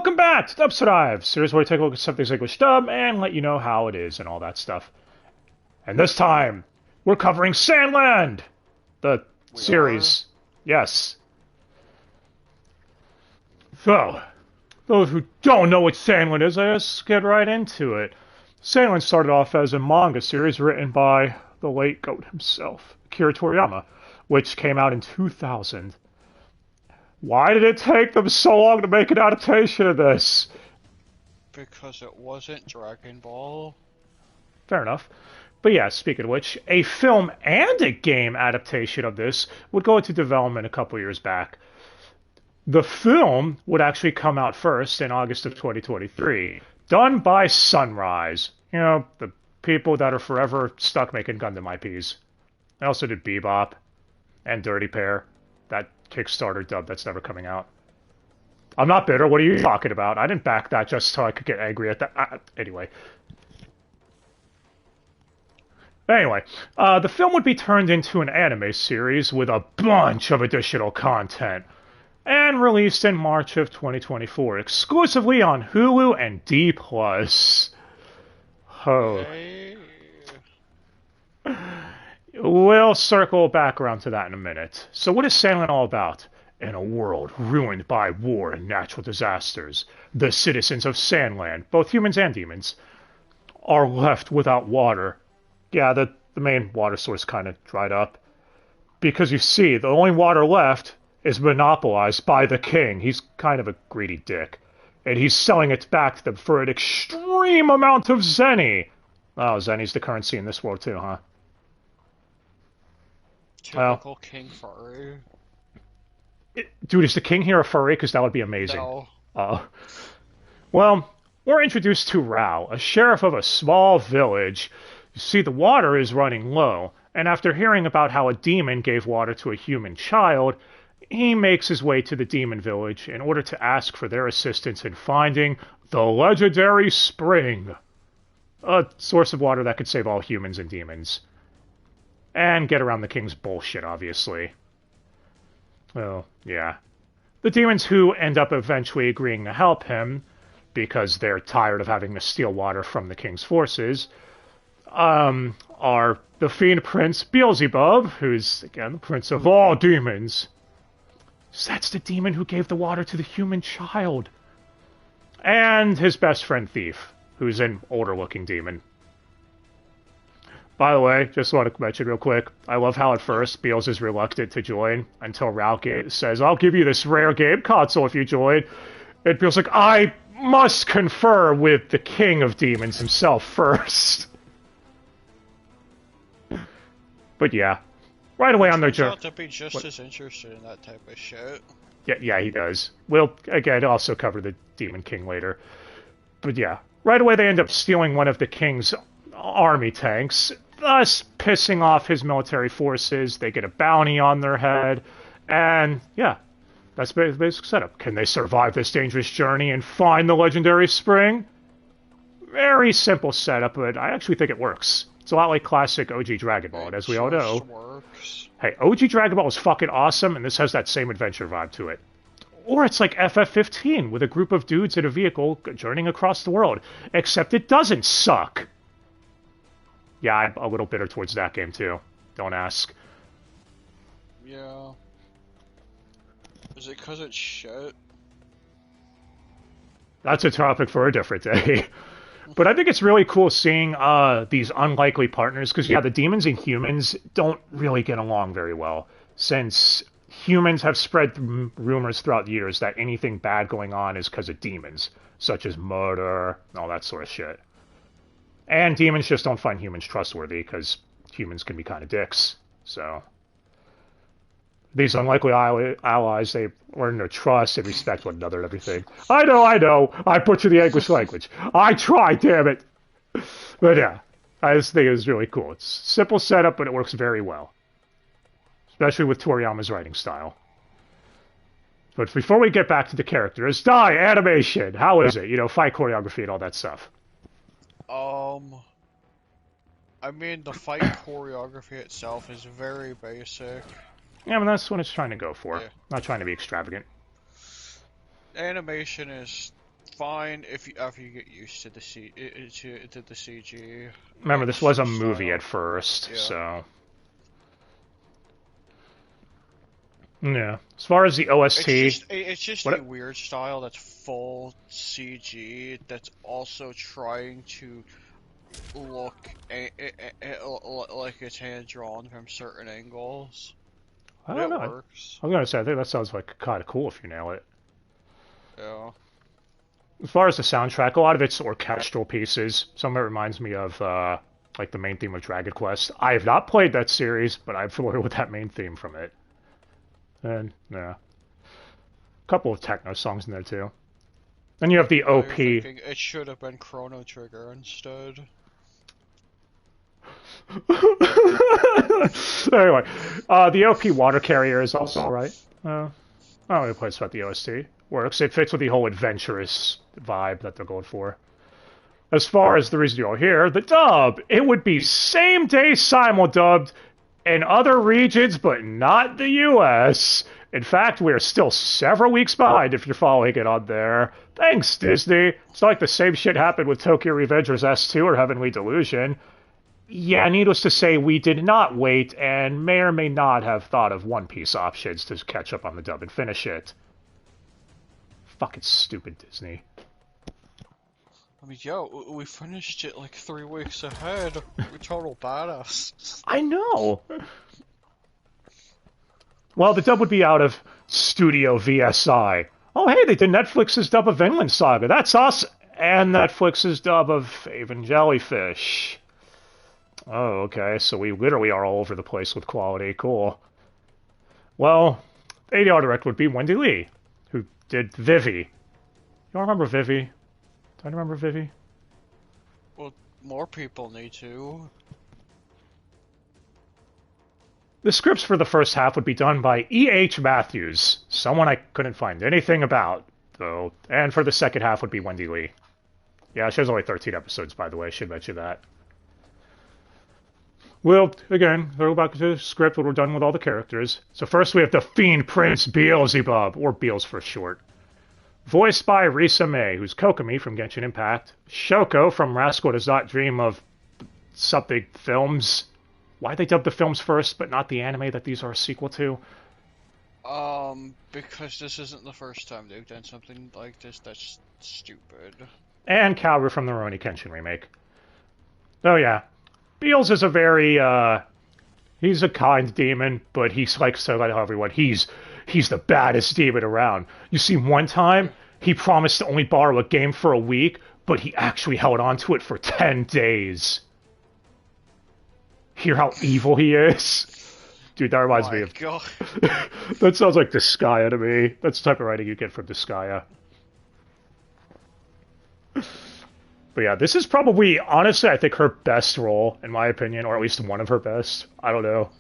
Welcome back to Dubster, series where we take a look at something's English dub and let you know how it is and all that stuff. And this time, we're covering Sandland, the We are? series. Yes. So, those who don't know what Sandland is, let's get right into it. Sandland started off as a manga series written by the late GOAT himself, Akira Toriyama, which came out in 2000. Why did it take them so long to make an adaptation of this? Because it wasn't Dragon Ball. Fair enough. But yeah, speaking of which, a film and a game adaptation of this would go into development a couple years back. The film would actually come out first in August of 2023, done by Sunrise. You know, the people that are forever stuck making Gundam IPs. I also did Bebop and Dirty Pair, that Kickstarter dub that's never coming out. I'm not bitter. What are you talking about? I didn't back that just so I could get angry at that. Anyway. The film would be turned into an anime series with a bunch of additional content and released in March of 2024, exclusively on Hulu and D+. Oh. Hey. We'll circle back around to that in a minute. So what is Sandland all about? In a world ruined by war and natural disasters, the citizens of Sandland, both humans and demons, are left without water. Yeah, the main water source kind of dried up. Because you see, the only water left is monopolized by the king. He's kind of a greedy dick. And he's selling it back to them for an extreme amount of zenny. Oh, zenny's the currency in this world too, huh? Typical King Furry. Dude, is the king here a furry? Because that would be amazing. No. Well, we're introduced to Rao, a sheriff of a small village. You see, the water is running low, and after hearing about how a demon gave water to a human child, he makes his way to the demon village in order to ask for their assistance in finding the legendary spring, a source of water that could save all humans and demons. And get around the king's bullshit, obviously. Well, yeah. The demons who end up eventually agreeing to help him, because they're tired of having to steal water from the king's forces, are the fiend prince Beelzebub, who's, again, the prince of all demons. So that's the demon who gave the water to the human child. And his best friend Thief, who's an older-looking demon. By the way, just want to mention real quick, I love how at first Beals is reluctant to join until Ralgate says, I'll give you this rare game console if you join. And Beals like, I must confer with the king of demons himself first. But yeah, right away on their journey. To be just as interested in that type of shit. Yeah, he does. We'll, again, also cover the Demon King later. But yeah, right away they end up stealing one of the king's army tanks, thus pissing off his military forces. They get a bounty on their head, and yeah, that's the basic setup. Can they survive this dangerous journey and find the legendary spring? Very simple setup, but I actually think it works. It's a lot like classic OG Dragon Ball, and as we all know, works. Hey, OG Dragon Ball is fucking awesome, and this has that same adventure vibe to it. Or it's like FF15, with a group of dudes in a vehicle journeying across the world, except it doesn't suck. Yeah, I'm a little bitter towards that game too. Don't ask. Yeah. Is it because it's shit? That's a topic for a different day. But I think it's really cool seeing these unlikely partners, because yeah, the demons and humans don't really get along very well, since humans have spread rumors throughout the years that anything bad going on is because of demons, such as murder and all that sort of shit. And demons just don't find humans trustworthy, because humans can be kind of dicks. So these unlikely allies, they learn to trust and respect one another and everything. I know. I butcher the English language. I try, damn it. But yeah, I just think it was really cool. It's simple setup, but it works very well. Especially with Toriyama's writing style. But before we get back to the characters, animation. How is it? You know, fight choreography and all that stuff. I mean, the fight choreography itself is very basic. Yeah, but that's what it's trying to go for. Yeah. Not trying to be extravagant. Animation is fine if you after you get used to the to the CG. Remember, this was a movie style. at first, Yeah. so... Yeah. As far as the OST... It's just a What? weird style that's full CG that's also trying to look like it's hand drawn from certain angles. I But don't it know. works. I was gonna say, I think that sounds like kind of cool if you nail it. Yeah. As far as the soundtrack, a lot of it's orchestral pieces. Some of it reminds me of, like, the main theme of Dragon Quest. I have not played that series, but I'm familiar with that main theme from it. And, yeah. A couple of techno songs in there, too. Then you have the Now you're OP. thinking it should have been Chrono Trigger instead. Anyway, the OP water carrier is also alright. I don't really place about the OST. Works. It fits with the whole adventurous vibe that they're going for. As far as the reason you're all here, the dub, it would be same day simuldubbed in other regions, but not the US. In fact, we're still several weeks behind if you're following it on there. Thanks, Disney. It's not like the same shit happened with Tokyo Revengers S2 or Heavenly Delusion. Yeah, needless to say, we did not wait and may or may not have thought of One Piece options to catch up on the dub and finish it. Fucking stupid Disney. I mean, yo, we finished it like 3 weeks ahead. We're total badass. I know. Well, the dub would be out of Studio VSI. Oh, hey, they did Netflix's dub of Vinland Saga. That's us. And Netflix's dub of Haven Jellyfish. Oh, okay, so we literally are all over the place with quality. Cool. Well, the ADR director would be Wendy Lee, who did Vivi. You all remember Vivi? Do I remember Vivi? Well, more people need to. The scripts for the first half would be done by E.H. Matthews, someone I couldn't find anything about, though. And for the second half would be Wendy Lee. Yeah, she has only 13 episodes, by the way. I should mention that. Well, again, go back to the script when we're done with all the characters. So first we have the Fiend Prince Beelzebub, or Beels for short. Voiced by Risa May, who's Kokomi from Genshin Impact. Shoko from Rascal Does Not Dream of something films. Why they dubbed the films first, but not the anime that these are a sequel to? Because this isn't the first time they've done something like this. That's stupid. And Kaoru from the Rurouni Kenshin remake. Oh yeah, Beels is a very, he's a kind demon, but he's like so like everyone. He's the baddest demon around. You see, one time he promised to only borrow a game for a week, but he actually held on to it for 10 days. Hear how evil he is? Dude, that reminds me of... God. That sounds like Disgaea to me. That's the type of writing you get from Disgaea. But yeah, this is probably, honestly, I think her best role, in my opinion, or at least one of her best. I don't know.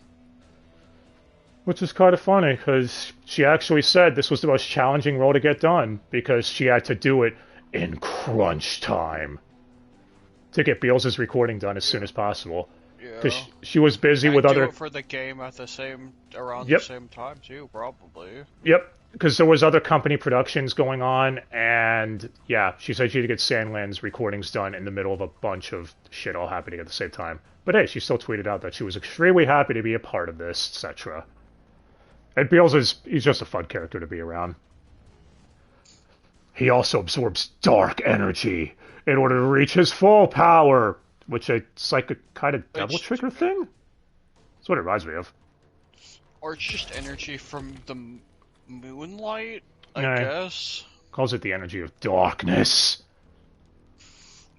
Which is kind of funny, because she actually said this was the most challenging role to get done, because she had to do it in crunch time to get Beals' recording done as soon as possible. Because she was busy with other... do it for the game at the around the same time, too, probably. Yep, because there was other company productions going on, and yeah, she said she had to get Sandland's recordings done in the middle of a bunch of shit all happening at the same time. But hey, she still tweeted out that she was extremely happy to be a part of this, etc. And Beals he's just a fun character to be around. He also absorbs dark energy in order to reach his full power, which it's like a kind of devil trigger thing? That's what it reminds me of. Or it's just energy from the moonlight, I guess. Calls it the energy of darkness.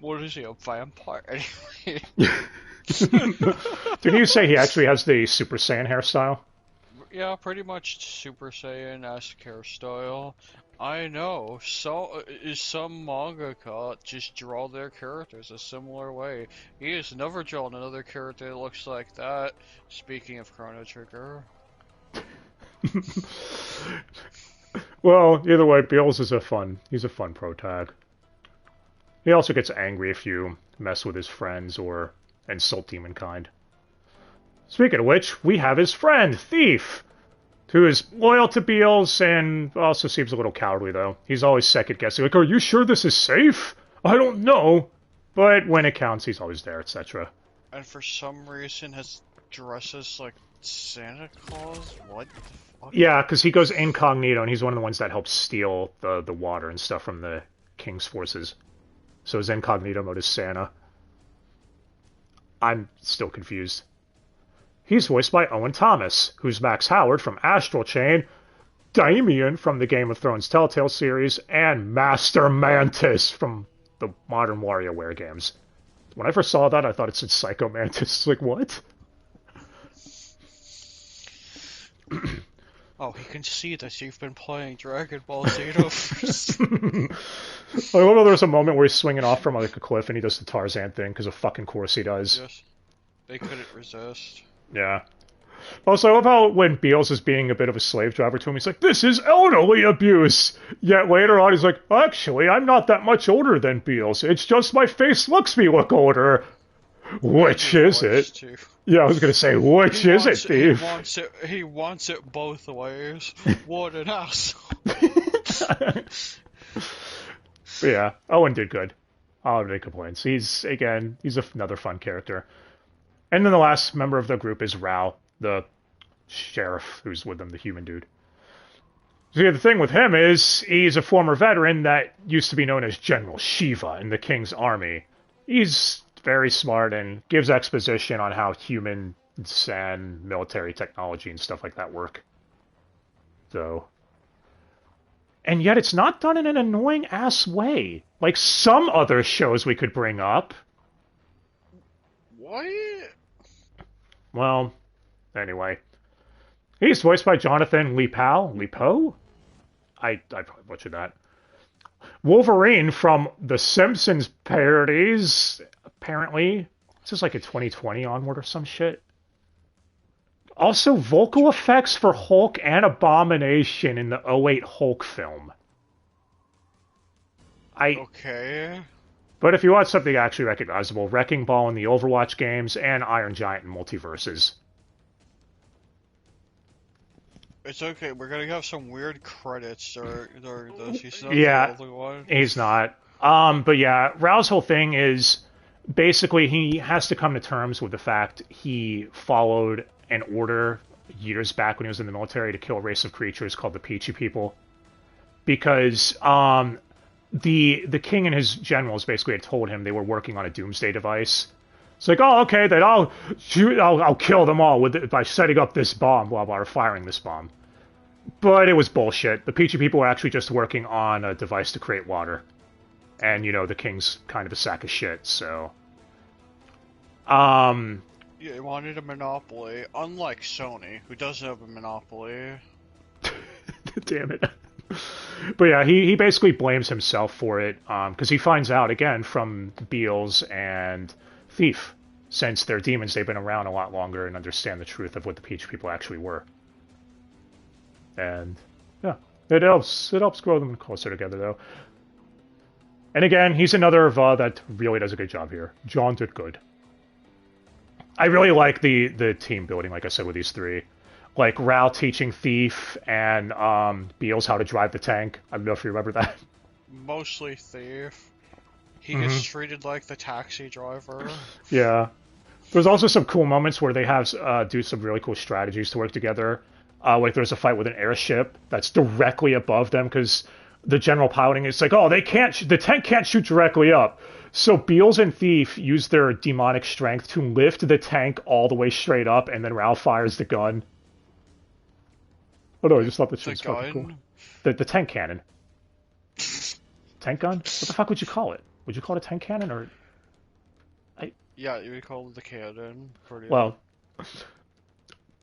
What is he, a vampire? Anyway. Didn't you say he actually has the Super Saiyan hairstyle? Yeah, pretty much Super Saiyan-esque hairstyle. I know, some mangaka just draw their characters a similar way. He has never drawn another character that looks like that, speaking of Chrono Trigger. Well, either way, Beals is he's a fun protag. He also gets angry if you mess with his friends or insult demonkind. Speaking of which, we have his friend, Thief, who is loyal to Beals and also seems a little cowardly, though. He's always second-guessing, like, are you sure this is safe? I don't know. But when it counts, he's always there, etc. And for some reason has dresses like Santa Claus? What the fuck? Yeah, because he goes incognito, and he's one of the ones that helps steal the water and stuff from the King's forces. So his incognito mode is Santa. I'm still confused. He's voiced by Owen Thomas, who's Max Howard from Astral Chain, Damien from the Game of Thrones Telltale series, and Master Mantis from the modern WarioWare games. When I first saw that, I thought it said Psycho Mantis. Like, what? Oh, he can see that you've been playing Dragon Ball Xenoverse. I love how there's a moment where he's swinging off from like a cliff and he does the Tarzan thing, because of fucking course he does. Yes. They couldn't resist. Yeah. Also, I love how when Beals is being a bit of a slave driver to him, he's like, this is elderly abuse! Yet later on, he's like, actually, I'm not that much older than Beals. It's just my face look older. Which is it? Too. Yeah, I was gonna say, which is it, thief? He wants it both ways. What an asshole. But yeah, Owen did good. I don't have any complaints. He's another fun character. And then the last member of the group is Rao, the sheriff who's with him, the human dude. So yeah, the thing with him is, he's a former veteran that used to be known as General Shiva in the King's army. He's very smart and gives exposition on how humans and military technology and stuff like that work. So... And yet it's not done in an annoying-ass way. Like some other shows we could bring up. What? Well, anyway. He's voiced by Jonathan Lipo? I probably butchered that. Wolverine from The Simpsons parodies, apparently. This is like a 2020 onward or some shit. Also, vocal effects for Hulk and Abomination in the '08 Hulk film. Okay. But if you want something actually recognizable, Wrecking Ball in the Overwatch games and Iron Giant in Multiverses. It's okay, we're gonna have some weird credits or this. He's not Yeah, the only one. He's not. But yeah, Rao's whole thing is basically he has to come to terms with the fact he followed an order years back when he was in the military to kill a race of creatures called the Peachy People, because the king and his generals basically had told him they were working on a doomsday device. It's like, oh, okay, then I'll kill them all by setting up this bomb, blah blah, or firing this bomb. But it was bullshit. The Peachy People were actually just working on a device to create water, and the king's kind of a sack of shit. So, Yeah, he wanted a monopoly, unlike Sony, who doesn't have a monopoly. Damn it. But yeah, he basically blames himself for it, because he finds out, again, from Beals and Thief, since they're demons, they've been around a lot longer and understand the truth of what the Peach People actually were. And, yeah, it helps grow them closer together, though. And again, he's another that really does a good job here. John did good. I really like the team building, like I said, with these three. Like Rao teaching Thief and Beals how to drive the tank. I don't know if you remember that. Mostly Thief. He gets treated like the taxi driver. Yeah. There's also some cool moments where they have do some really cool strategies to work together. Like there's a fight with an airship that's directly above them because the general piloting is like, oh, the tank can't shoot directly up. So Beals and Thief use their demonic strength to lift the tank all the way straight up, and then Rao fires the gun. Oh no, I just thought that shit was fucking cool. The tank cannon. Tank gun? What the fuck would you call it? Would you call it a tank cannon or? Yeah, you would call it the cannon. Well.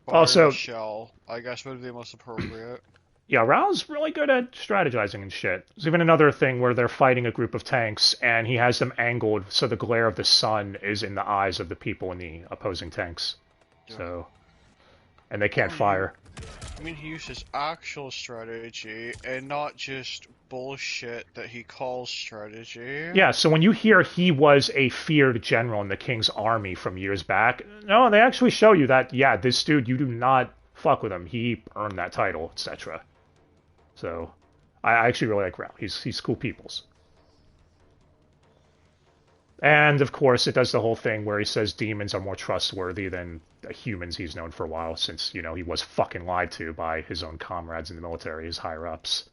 Also, shell, I guess, would be the most appropriate. Yeah, Rao's really good at strategizing and shit. There's even another thing where they're fighting a group of tanks, and he has them angled so the glare of the sun is in the eyes of the people in the opposing tanks. Yeah. So, and they can't fire. I mean, he uses actual strategy, and not just bullshit that he calls strategy. Yeah, so when you hear he was a feared general in the king's army from years back, no, they actually show you that, yeah, this dude, you do not fuck with him. He earned that title, etc. So, I actually really like Rao. He's cool peoples. And of course, it does the whole thing where he says demons are more trustworthy than humans he's known for a while, since, you know, he was fucking lied to by his own comrades in the military, his higher ups.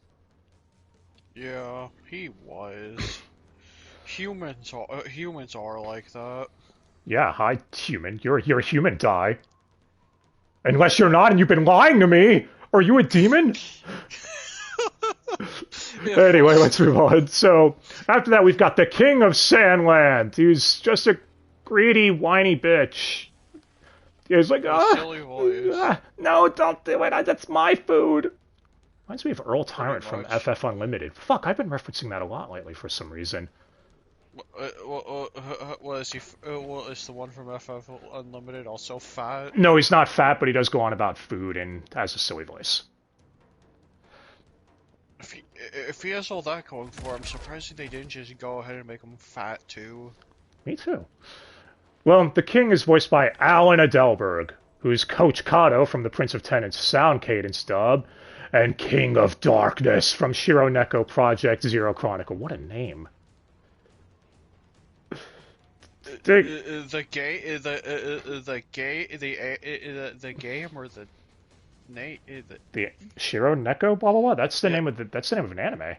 Yeah, he was. Humans are like that. Yeah, hi, human. You're a human, die. Unless you're not and you've been lying to me! Are you a demon? Anyway, let's move on. So, after that, we've got the King of Sandland. He's just a greedy, whiny bitch. He's like, silly voice. No, don't do it. That's my food. Reminds me of Earl Tyrant from FF Unlimited. Fuck, I've been referencing that a lot lately for some reason. Is the one from FF Unlimited also fat? No, he's not fat, but he does go on about food and has a silly voice. If he has all that going for him, I'm surprised they didn't just go ahead and make him fat too. Me too. Well, the king is voiced by Alan Adelberg, who's Coach Kato from the Prince of Tenant's Sound Cadence dub, and King of Darkness from Shiro Neko Project Zero Chronicle. What a name. The game or the name? The Shiro Neko blah blah blah. That's the name of an anime.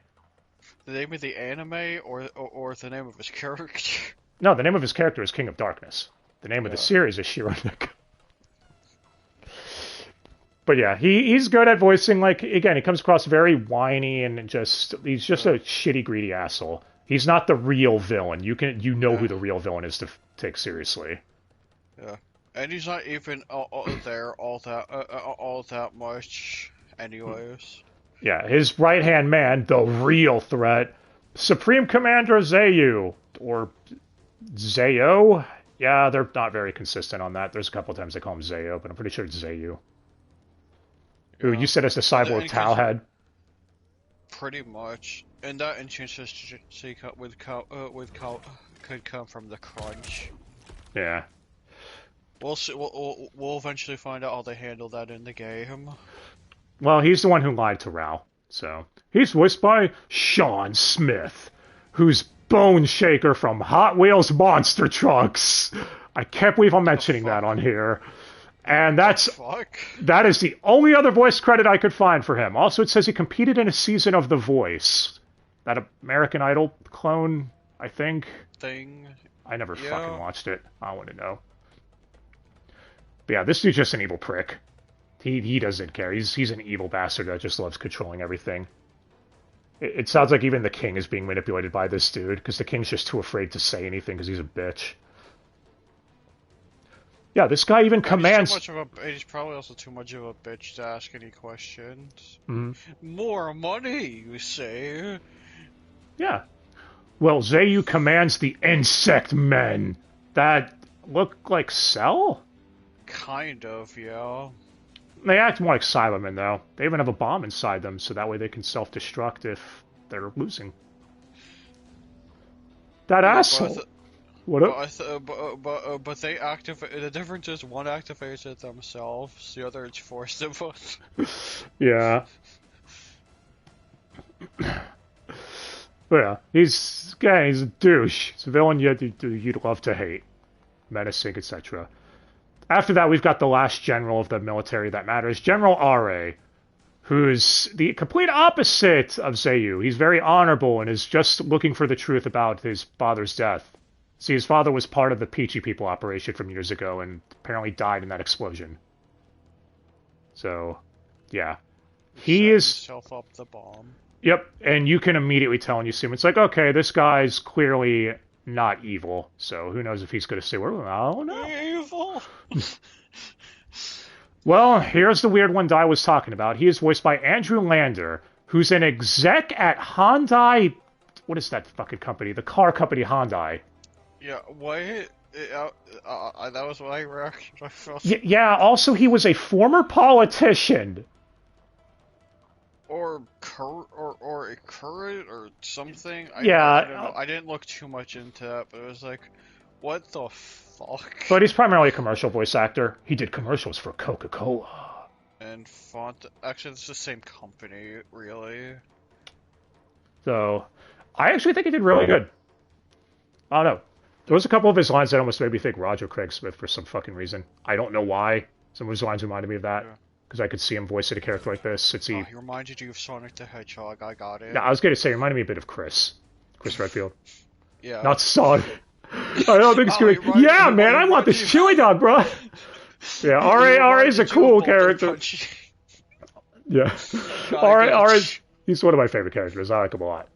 The name of the anime or the name of his character? No, the name of his character is King of Darkness. The name of the series is Shiro Neko. But yeah, he's good at voicing, like, again, he comes across very whiny and he's just a shitty, greedy asshole. He's not the real villain. You know who the real villain is to take seriously. Yeah, and he's not even there all that much, anyways. Yeah, his right-hand man, the real threat, Supreme Commander Zayu, or Zayo? Yeah, they're not very consistent on that. There's a couple times they call him Zayo, but I'm pretty sure it's Zayu. Who you said is the cyborg Tau head? Pretty much. And that inconsistency could come from the crunch. Yeah. We'll see, we'll eventually find out how they handle that in the game. Well, he's the one who lied to Rao. So, he's voiced by Sean Smith, who's Bone Shaker from Hot Wheels Monster Trucks. I can't believe I'm mentioning that on here. And that is the only other voice credit I could find for him. Also, it says he competed in a season of The Voice. That American Idol clone, I think. I never fucking watched it. I want to know. But yeah, this dude's just an evil prick. He doesn't care. He's an evil bastard that just loves controlling everything. It sounds like even the king is being manipulated by this dude, because the king's just too afraid to say anything because he's a bitch. Yeah, this guy even commands... He's probably also too much of a bitch to ask any questions. Mm-hmm. More money, you say? Yeah. Well, Zayu commands the insect men that look like Cell? Kind of, yeah. They act more like Cybermen, though. They even have a bomb inside them, so that way they can self-destruct if they're losing. That asshole! What up? But they activate. The difference is one activates it themselves, the other is forced upon. Yeah. But yeah, he's a douche. He's a villain you'd love to hate. Menacing, etc. After that, we've got the last general of the military that matters, General Are, who's the complete opposite of Zayu. He's very honorable and is just looking for the truth about his father's death. See, his father was part of the Peachy People operation from years ago and apparently died in that explosion. So, yeah. He is... himself up the bomb. Yep, and you can immediately tell when you see him. It's like, okay, this guy's clearly not evil, so who knows if he's going to say, well, I don't know. Evil! Well, here's the weird one Dai was talking about. He is voiced by Andrew Lander, who's an exec at Hyundai... What is that fucking company? The car company Hyundai. Yeah, wait... that was my reaction. I felt... Yeah, also he was a former politician. Or a current or something. I don't know. I didn't look too much into that, but it was like, what the fuck? But he's primarily a commercial voice actor. He did commercials for Coca-Cola. And font. Actually, it's the same company, really. So, I actually think he did really good. I don't know. There was a couple of his lines that almost made me think Roger Craig Smith for some fucking reason. I don't know why. Some of his lines reminded me of that. Yeah. Because I could see him voicing a character like this. It's Oh, he reminded you of Sonic the Hedgehog. I got it. Yeah, I was going to say, it reminded me a bit of Chris Redfield. Yeah. Not Sonic. I don't think it's Oh, going to... Yeah, man, I want this chili dog, bro. Yeah, R.A. is a cool character. Yeah. R.A. He's one of my favorite characters. I like him a lot.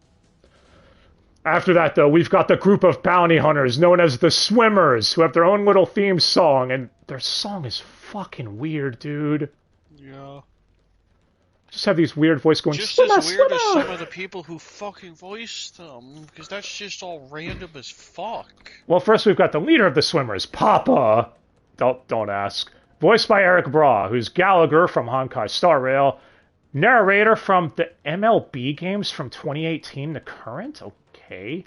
After that, though, we've got the group of bounty hunters known as the Swimmers, who have their own little theme song, and their song is fucking weird, dude. Yeah. Just have these weird voices going, just swimmer, as weird swimmer! as some of the people who fucking voice them, because that's just all random as fuck. Well, first we've got the leader of the Swimmers, Papa. Don't ask. Voiced by Eric Braw, who's Gallagher from Honkai Star Rail, narrator from the MLB games from 2018 to current. Okay.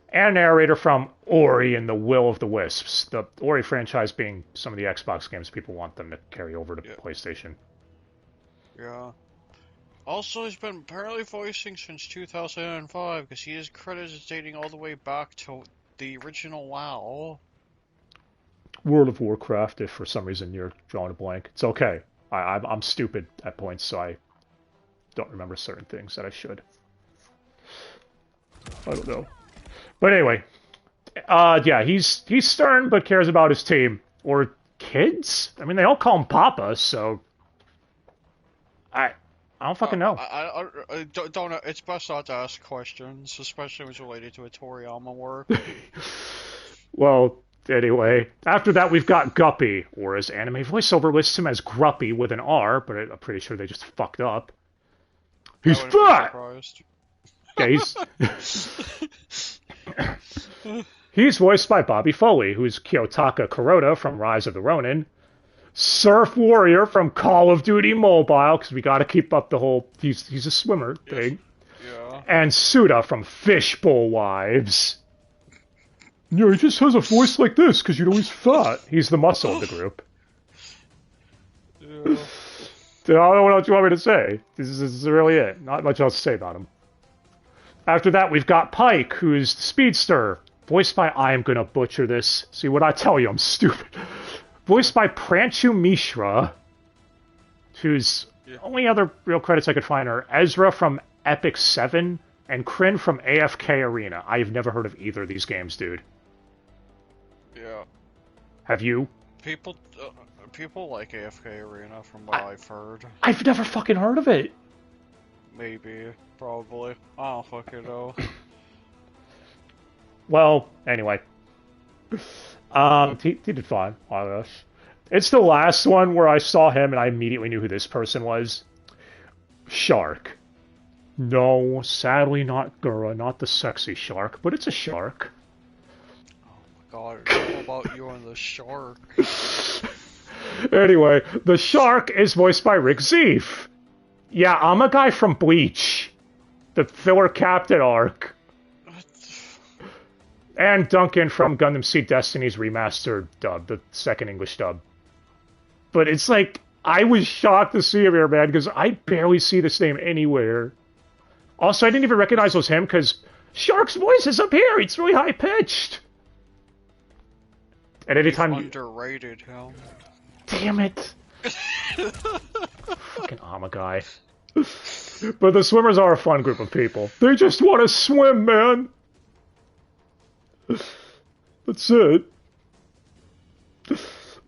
And narrator from Ori and the Will of the Wisps. The Ori franchise being some of the Xbox games people want them to carry over to PlayStation. Yeah. Also, he's been apparently voicing since 2005, because he has credits dating all the way back to the original WoW. World of Warcraft, if for some reason you're drawing a blank. It's okay. I'm stupid at points, so I don't remember certain things that I should. I don't know. But anyway, yeah, he's stern but cares about his team. Or kids? I mean, they all call him Papa, so... I don't fucking know. I don't know. It's best not to ask questions, especially when it's related to a Toriyama work. Well, anyway, after that we've got Guppy, or as anime voiceover lists him as Gruppy with an R, but I'm pretty sure they just fucked up. He's fat! Yeah, he's voiced by Bobby Foley, who's Kiyotaka Kuroda from Rise of the Ronin, Surf Warrior from Call of Duty Mobile, because we gotta keep up the whole he's a swimmer thing, yeah. And Suda from Fishbowl Wives. Yeah, he just has a voice like this, because he's fat. He's the muscle of the group. Yeah. I don't know what else you want me to say. This is really it. Not much else to say about him. After that, we've got Pike, who's the Speedster, voiced by, I am gonna butcher this. See, what I tell you, I'm stupid. Voiced by Pranchu Mishra, whose only other real credits I could find are Ezra from Epic 7 and Kryn from AFK Arena. I've never heard of either of these games, dude. Yeah. Have you? People like AFK Arena, from what I've heard. I've never fucking heard of it. Maybe. Probably. I don't fucking know. Well, anyway. He did fine. I guess. It's the last one where I saw him and I immediately knew who this person was. Shark. No, sadly not Gura, not the sexy shark, but it's a shark. Oh my god, how about you and the shark? Anyway, the shark is voiced by Rick Zeef. Yeah, I'm a guy from Bleach. The filler captain arc. And Duncan from Gundam Seed Destiny's remastered dub, the second English dub. But it's like, I was shocked to see him here, man, because I barely see this name anywhere. Also, I didn't even recognize it was him, because Shark's voice is up here. It's really high-pitched. At any time... underrated him. Damn it. Fucking Amagai. But the swimmers are a fun group of people. They just want to swim, man. That's it.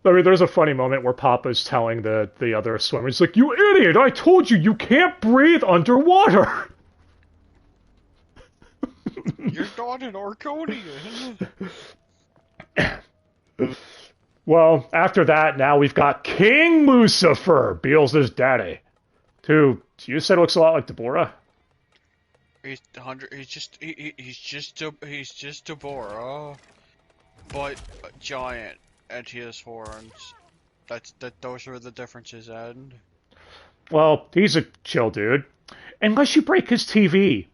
I mean, there's a funny moment where Papa's telling the other swimmers, like, you idiot, I told you, you can't breathe underwater. You're not an Arconian. Well, after that, now we've got King Lucifer, Beelz's daddy, who you said looks a lot like Deborah. He's just Deborah, but giant, and he has horns. Those are the differences, and well, he's a chill dude, unless you break his TV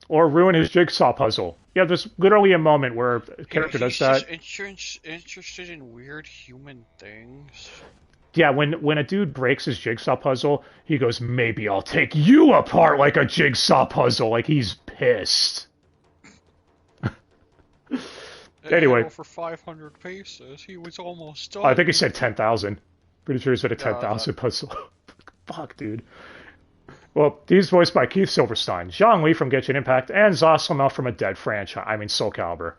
or ruin his jigsaw puzzle. Yeah, there's literally a moment where a character does that. He's interested in weird human things. Yeah, when a dude breaks his jigsaw puzzle, he goes, "Maybe I'll take you apart like a jigsaw puzzle." Like he's pissed. And Anyway, over 500 pieces, he was almost I think he done. said 10,000. Pretty sure he said a Yeah, that 10,000 puzzle. Fuck, dude. Well, he's voiced by Keith Silverstein, Zhang Li from Genshin Impact, and Zoslimel from a dead franchise. I mean, Soul Calibur.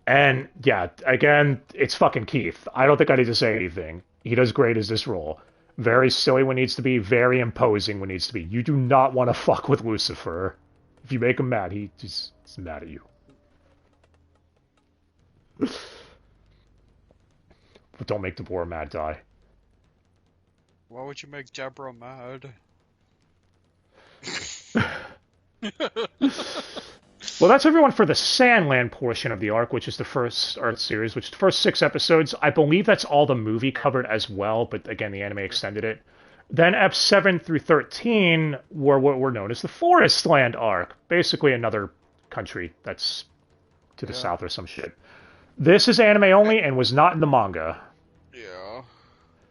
And yeah, again, it's fucking Keith. I don't think I need to say anything. He does great as this role. Very silly when needs to be, very imposing when needs to be. You do not want to fuck with Lucifer. If you make him mad, he's mad at you. But don't make Deborah mad, die. Why would you make Deborah mad? Well, that's everyone for the Sandland portion of the arc, which is the first art series, which is the first 6 episodes. I believe that's all the movie covered as well, but again, the anime extended it. Then Ep 7 through 13 were what were known as the Forestland arc, basically another country that's to the south or some shit. This is anime only and was not in the manga. Yeah.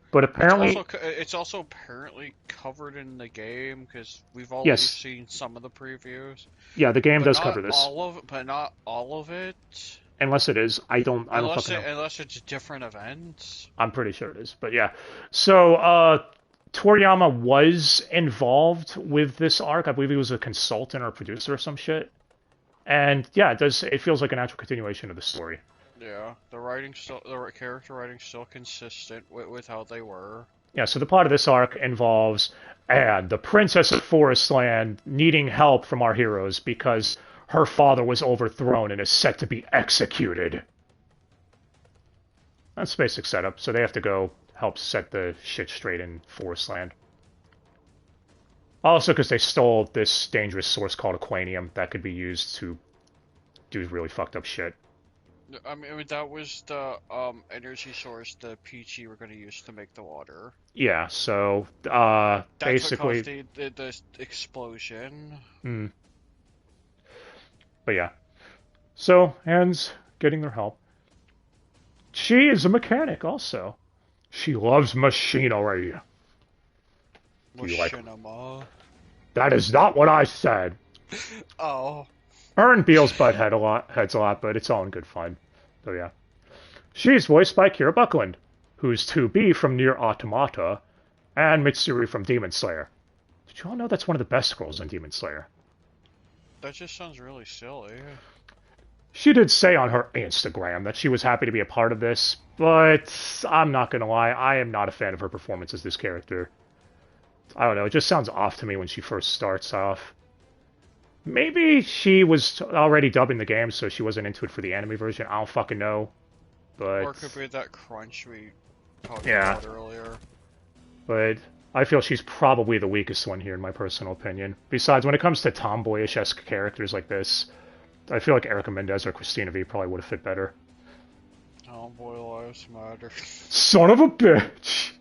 But apparently, It's also apparently covered in the game because we've already yes, seen some of the previews. yeah, the game But does not cover this. all of it. But not all of it. Unless it is, I don't fucking know. Unless it's different events. I'm pretty sure it is, but yeah. So, Toriyama was involved with this arc. I believe he was a consultant or a producer or some shit. And yeah, it feels like a natural continuation of the story. Yeah, the character writing's still consistent with how they were. Yeah, so the plot of this arc involves Anne, the princess of Forestland, needing help from our heroes because her father was overthrown and is set to be executed. That's basic setup, so they have to go help set the shit straight in Forestland. Also, because they stole this dangerous source called Aquanium that could be used to do really fucked up shit. I mean that was the energy source the Peachy were going to use to make the water. Yeah, so basically the explosion. But yeah, so Anne's getting their help. She is a mechanic also. She loves machinery. Machinima. That is not what I said. Oh. Her and Beale's butt heads a lot, but it's all in good fun. So yeah. She's voiced by Kira Buckland, who's 2B from Nier Automata, and Mitsuri from Demon Slayer. Did you all know that's one of the best girls in Demon Slayer? That just sounds really silly. She did say on her Instagram that she was happy to be a part of this, but I'm not gonna lie, I am not a fan of her performance as this character. I don't know, it just sounds off to me when she first starts off. Maybe she was already dubbing the game, so she wasn't into it for the anime version. I don't fucking know. But or it could be that crunch we talked yeah. about earlier. But I feel she's probably the weakest one here, in my personal opinion. Besides, when it comes to tomboyish-esque characters like this, I feel like Erica Mendez or Christina V probably would have fit better. Tomboy lives matter. Son of a bitch!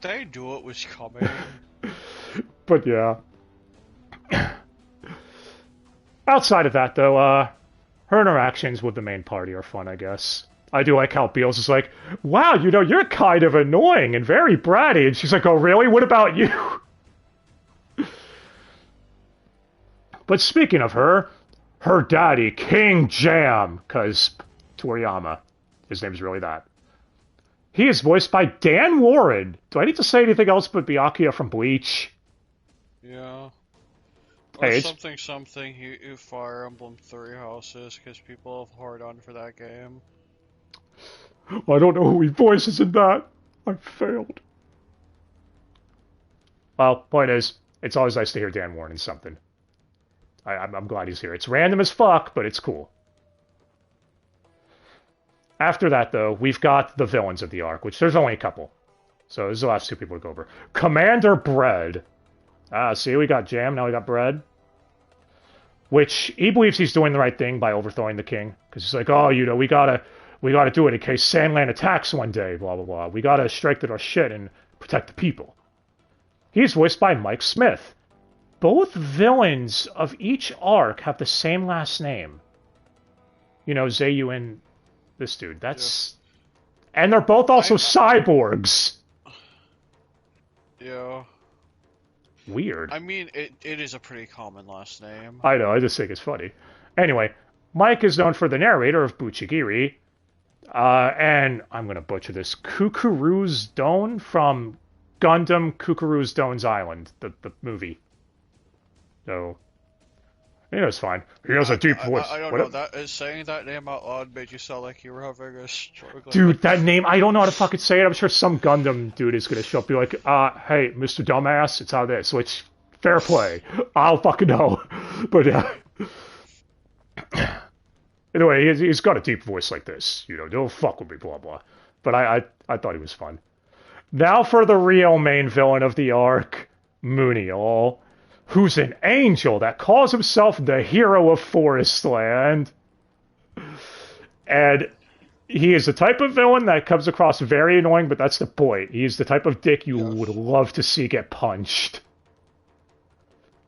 They knew it was coming. But yeah. Outside of that, though, her interactions with the main party are fun, I guess. I do like how Beals is like, wow, you know, you're kind of annoying and very bratty. And she's like, oh, really? What about you? But speaking of her daddy, King Jam, because Toriyama, his name's really that. He is voiced by Dan Warren. Do I need to say anything else but Byakuya from Bleach? Yeah. Or Hey, something, you Fire Emblem 3 houses, because people have hard on for that game. I don't know who he voices in that. I failed. Well, point is, it's always nice to hear Dan Warren in something. I'm glad he's here. It's random as fuck, but it's cool. After that, though, we've got the villains of the arc, which there's only a couple. So this is the last two people to go over. Commander Bread. See, we got Jam, now we got Bread. Which, he believes he's doing the right thing by overthrowing the king. Because he's like, oh, you know, we gotta do it in case Sandland attacks one day, blah, blah, blah. We gotta strike at our shit and protect the people. He's voiced by Mike Smith. Both villains of each arc have the same last name. You know, Zayu and this dude. That's And they're both also cyborgs. Yeah. Weird. I mean, it is a pretty common last name. I know, I just think it's funny. Anyway, Mike is known for the narrator of Buchigiri, and I'm going to butcher this, Kukuru's Dome from Gundam Kukuru's Done's Island, the movie. So, you know, it's fine. He has a deep voice. I don't know, that saying that name out loud made you sound like you were having a stroke. Dude, that name, I don't know how to fucking say it. I'm sure some Gundam dude is going to show up and be like, hey, Mr. Dumbass, it's how this, which, fair play. I'll fucking know. But, yeah. Anyway, he's got a deep voice like this. You know, don't fuck with me, blah, blah. But I thought he was fun. Now for the real main villain of the arc, Muniel, who's an angel that calls himself the hero of Forestland. And he is the type of villain that comes across very annoying, but that's the point. He's the type of dick you would love to see get punched.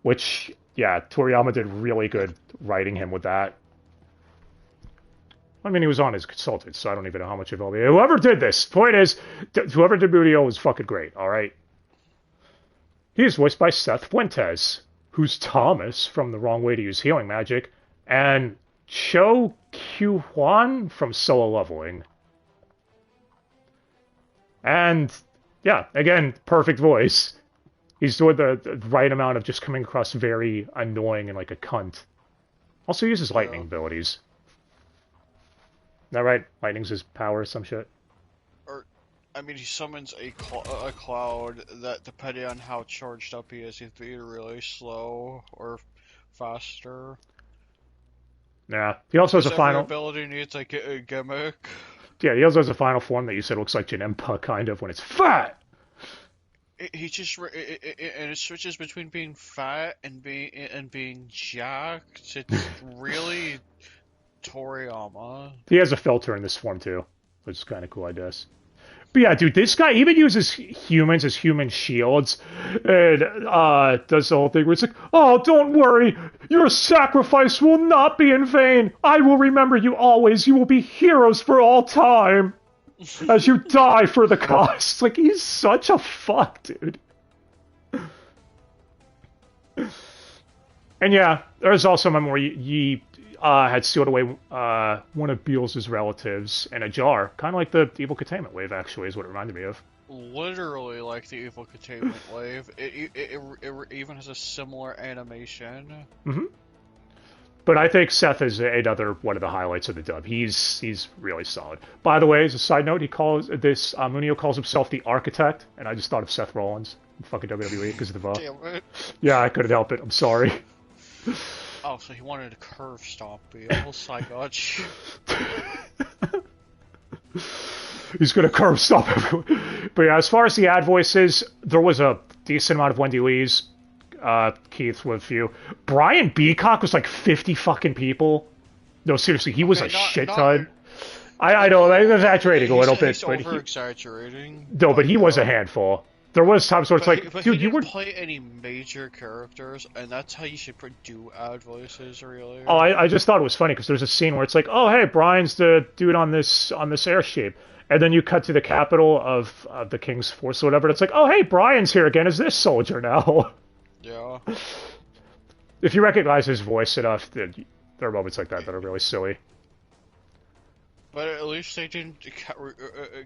Which, yeah, Toriyama did really good writing him with that. I mean, he was on his consultant, so I don't even know how much of it. Whoever did this, point is, whoever did Muniel was fucking great, alright? He is voiced by Seth Fuentes, who's Thomas from The Wrong Way to Use Healing Magic, and Cho Kyu-hwan from Solo Leveling. And, yeah, again, perfect voice. He's doing the right amount of just coming across very annoying and like a cunt. Also uses lightning abilities. Is that right? Lightning's his power or some shit? Or, I mean, he summons a cloud that, depending on how charged up he is, he's either really slow or faster. Yeah. He also has a final... ability needs like a gimmick. Yeah, he also has a final form that you said looks like Janempa, kind of, when it's fat! He just... and it switches between being fat and being jacked. It's really... Toriyama. He has a filter in this form too, which is kind of cool, I guess. But yeah, dude, this guy even uses humans as human shields, and does the whole thing where it's like, oh, don't worry, your sacrifice will not be in vain. I will remember you always. You will be heroes for all time as you die for the cause. Like, he's such a fuck, dude. And yeah, there's also one where Yi had sealed away one of Beelz's relatives in a jar. Kind of like the Evil Containment Wave, actually, is what it reminded me of. Literally like the Evil Containment Wave. It even has a similar animation. Mm-hmm. But I think Seth is another one of the highlights of the dub. He's really solid. By the way, as a side note, he calls this Munio calls himself the Architect, and I just thought of Seth Rollins in fucking WWE because of the Damn it. Yeah, I couldn't help it. I'm sorry. Oh, so he wanted to curve stomp Beels. I got you. He's gonna curve stomp everyone. But yeah, as far as the ad voices, there was a decent amount of Wendy Lee's. Keith with a few. Brian Beacock was like 50 fucking people. No, seriously, he was a shit ton. I know, I'm exaggerating a little bit. But over-exaggerating. No, but he was a handful. There was times where it's like, dude, you didn't play any major characters, and that's how you should do ad voices, really. Oh, I just thought it was funny because there's a scene where it's like, oh, hey, Brian's the dude on this airship, and then you cut to the capital of the King's Force or whatever. And it's like, oh, hey, Brian's here again as this soldier now. Yeah. If you recognize his voice enough, there are moments like that are really silly. But at least they didn't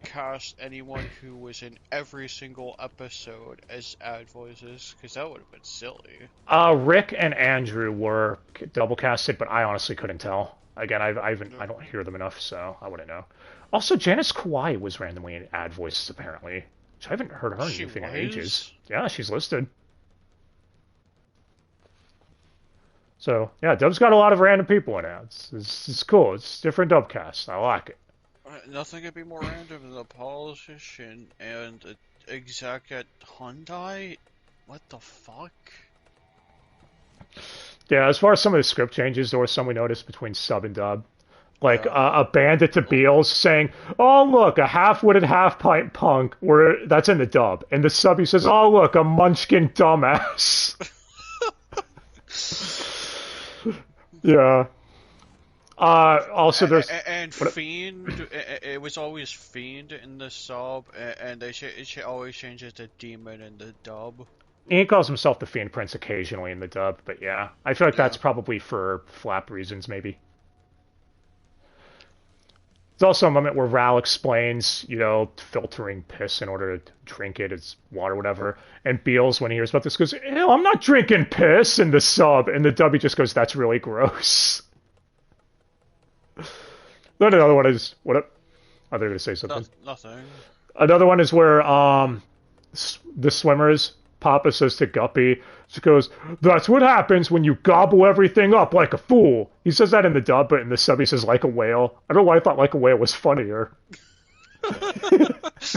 cast anyone who was in every single episode as ad voices, because that would have been silly. Rick and Andrew were double casted, but I honestly couldn't tell. Again, I don't hear them enough, so I wouldn't know. Also, Janice Kawai was randomly in ad voices, apparently. Which I haven't heard her anything in ages. Yeah, she's listed. So, yeah, Dub's got a lot of random people in it. It's cool. It's different dub casts. I like it. Nothing could be more random than a politician and an exec at Hyundai? What the fuck? Yeah, as far as some of the script changes, there were some we noticed between sub and dub. Like, a bandit to Beals saying, oh, look, a half-witted, half-pint punk, where that's in the dub. And the sub, he says, oh, look, a munchkin dumbass. Yeah. Also, there's And what? Fiend, it was always Fiend in the sub, and it always change it to Demon in the dub. He calls himself the Fiend Prince occasionally in the dub, but yeah, I feel like that's Yeah. probably for flap reasons, maybe. There's also a moment where Ral explains, filtering piss in order to drink it as water, whatever. And Beals, when he hears about this, goes, "Ew, I'm not drinking piss," in the sub. And the dub, he just goes, "That's really gross." Then another one is, what up? Are they going to say something? Nothing. Another one is where the swimmers, Papa says to Guppy, she goes, "That's what happens when you gobble everything up like a fool." He says that in the dub, but in the sub he says like a whale. I don't know why I thought like a whale was funnier. The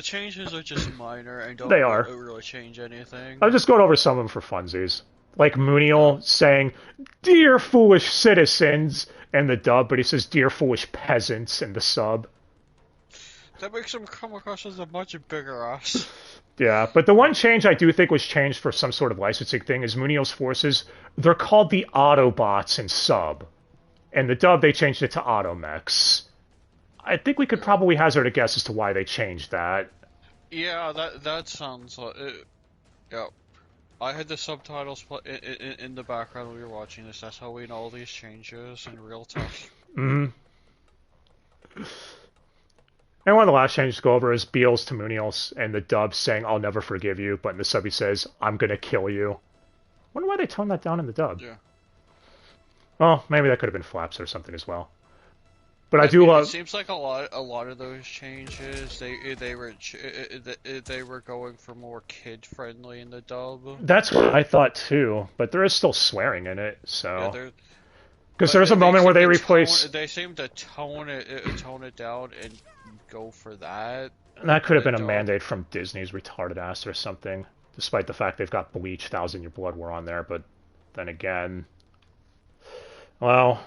changes are just minor and don't They are. really change anything. I'm just going over some of them for funsies. Like Muniel saying, "Dear foolish citizens," in the dub, but he says, "Dear foolish peasants," in the sub. That makes him come across as a much bigger ass. Yeah, but the one change I do think was changed for some sort of licensing thing is Muniel's forces, they're called the Autobots in sub. In the dub, they changed it to Automechs. I think we could probably hazard a guess as to why they changed that. Yeah, that sounds like yeah. I had the subtitles in the background when we were watching this. That's how we know all these changes in real time. And one of the last changes to go over is Beals to Muniel's and the dub saying, "I'll never forgive you," but in the sub he says, "I'm gonna kill you." Wonder why they toned that down in the dub. Yeah. Well, maybe that could have been flaps or something as well. But I do love. It seems like a lot of those changes they were going for more kid friendly in the dub. That's what I thought too, but there is still swearing in it, so. Yeah, because there's a moment where they replace. They seem to tone it down and go for that. That could have been a mandate from Disney's retarded ass or something, despite the fact they've got Bleach, Thousand Year Blood War on there, but then again. Well.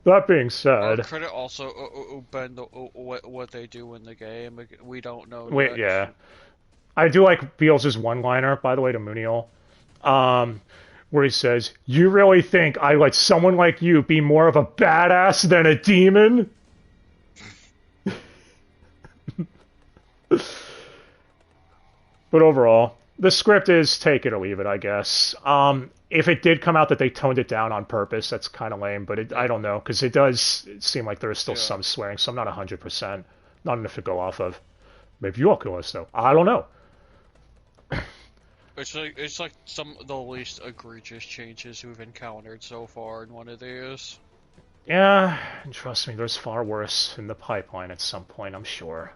That being said, could it also bend what they do in the game? We don't know. Wait, yeah, I do like Beals' one-liner, by the way, to Muniel, where he says, "You really think I let someone like you be more of a badass than a demon?" But overall, the script is take it or leave it, I guess. If it did come out that they toned it down on purpose, that's kind of lame, but I don't know, because it does seem like there is still some swearing, so I'm not 100%. Not enough to go off of. Maybe you'll kill us, though. I don't know. It's like some of the least egregious changes we've encountered so far in one of these. Yeah, and trust me, there's far worse in the pipeline at some point, I'm sure.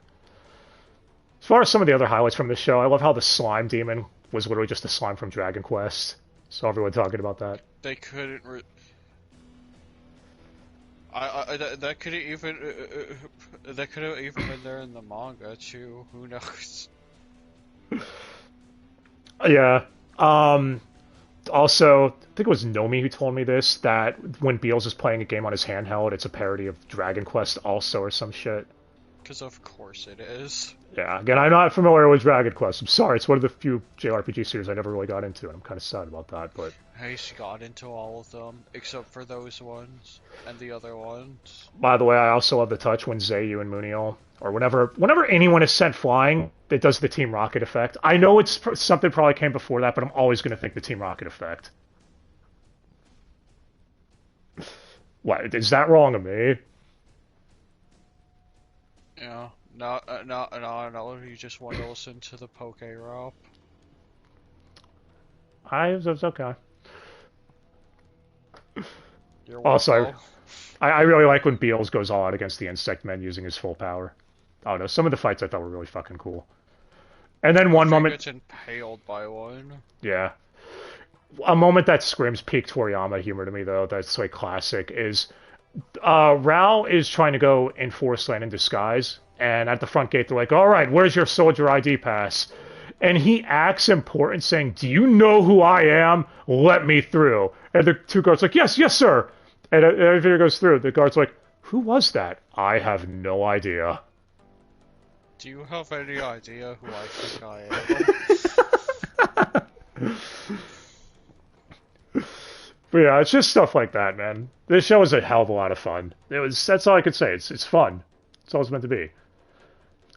As far as some of the other highlights from the show, I love how the slime demon was literally just a slime from Dragon Quest. So everyone talking about that. They couldn't. That could even that could have even been there in the manga too. Who knows? Yeah. Also, I think it was Nomi who told me this, that when Beals is playing a game on his handheld, it's a parody of Dragon Quest also or some shit. Because of course it is. Yeah, again, I'm not familiar with Dragon Quest. I'm sorry, it's one of the few JRPG series I never really got into, and I'm kind of sad about that, but... I got into all of them, except for those ones, and the other ones. By the way, I also love the touch when Zayu and Muniel, or whenever anyone is sent flying, it does the Team Rocket effect. I know it's something probably came before that, but I'm always going to think the Team Rocket effect. What, is that wrong of me? Yeah. No, you just want to listen to the Poke Rap. It's okay. Also, I really like when Beals goes all out against the Insect Men using his full power. I don't know, some of the fights I thought were really fucking cool. And then one moment... gets impaled by one. Yeah. A moment that screams peak Toriyama humor to me, though, that's like classic, is Rao is trying to go in Forest Land in disguise, and at the front gate they're like, "All right, where's your soldier ID pass?" And he acts important, saying, "Do you know who I am? Let me through." And the two guards are like, "Yes, yes, sir." And everything goes through. The guard's like, "Who was that?" "I have no idea." Do you have any idea who I think I am? But yeah, it's just stuff like that, man. This show is a hell of a lot of fun. That's all I could say. It's fun. It's all it's meant to be.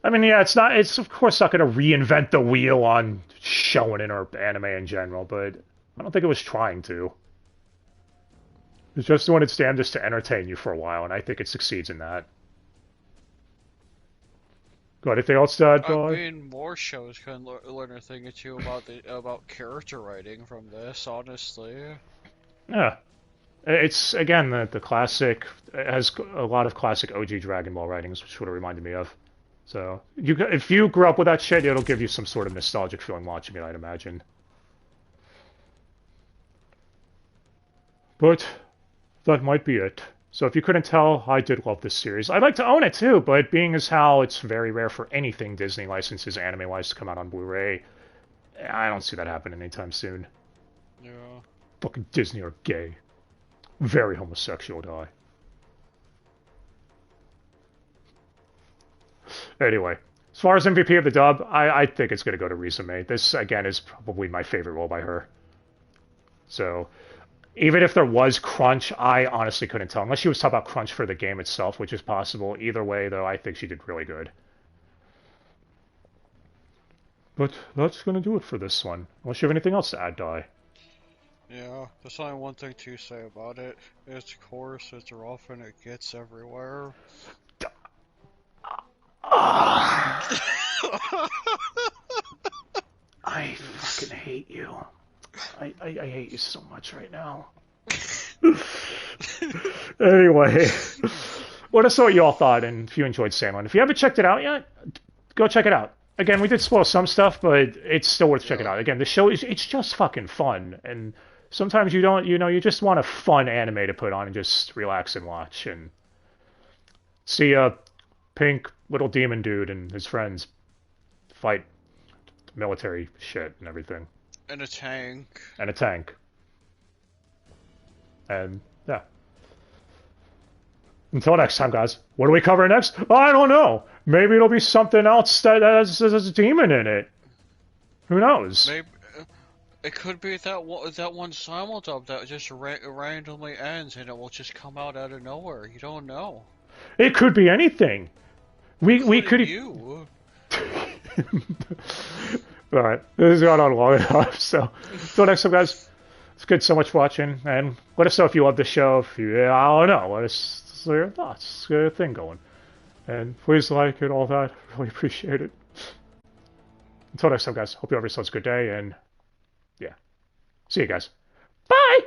I mean, yeah, it's of course not going to reinvent the wheel on shonen or anime in general, but I don't think it was trying to. It's just doing its damnedest to entertain you for a while, and I think it succeeds in that. Got anything else to add, I mean, more shows can learn a thing or two about character writing from this, honestly. Yeah. It's, again, the classic, it has a lot of classic OG Dragon Ball writings, which would have reminded me of. So, if you grew up with that shit, it'll give you some sort of nostalgic feeling watching it, I'd imagine. But that might be it. So if you couldn't tell, I did love this series. I'd like to own it too, but being as how it's very rare for anything Disney licenses anime-wise to come out on Blu-ray, I don't see that happening anytime soon. Yeah. Fucking Disney are gay. Very homosexual guy. Anyway, as far as MVP of the dub, I think it's going to go to Rizame. This, again, is probably my favorite role by her. So, even if there was crunch, I honestly couldn't tell. Unless she was talking about crunch for the game itself, which is possible. Either way, though, I think she did really good. But that's going to do it for this one. Unless you have anything else to add, Dai. Yeah, there's only one thing to say about it. It's coarse, it's rough, and it gets everywhere. I fucking hate you. I hate you so much right now. Anyway, let us know what you all thought and if you enjoyed Sandland. If you haven't checked it out yet, go check it out. Again, we did spoil some stuff, but it's still worth checking out. Again, the show it's just fucking fun, and sometimes you just want a fun anime to put on and just relax and watch and see a pink little demon dude and his friends fight military shit and everything. And a tank. And a tank. And, yeah. Until next time, guys. What do we cover next? I don't know. Maybe it'll be something else that has a demon in it. Who knows? Maybe it could be that one simuldub that just randomly ends and it will just come out of nowhere. You don't know. It could be anything. We could. You. All right, this has gone on long enough. So, until next time, guys. It's good so much watching, and let us know if you love the show. If you, I don't know, let us know your thoughts. Get a thing going, and please like it, all that. Really appreciate it. Until next time, guys. Hope you have yourselves a good day, and yeah, see you guys. Bye.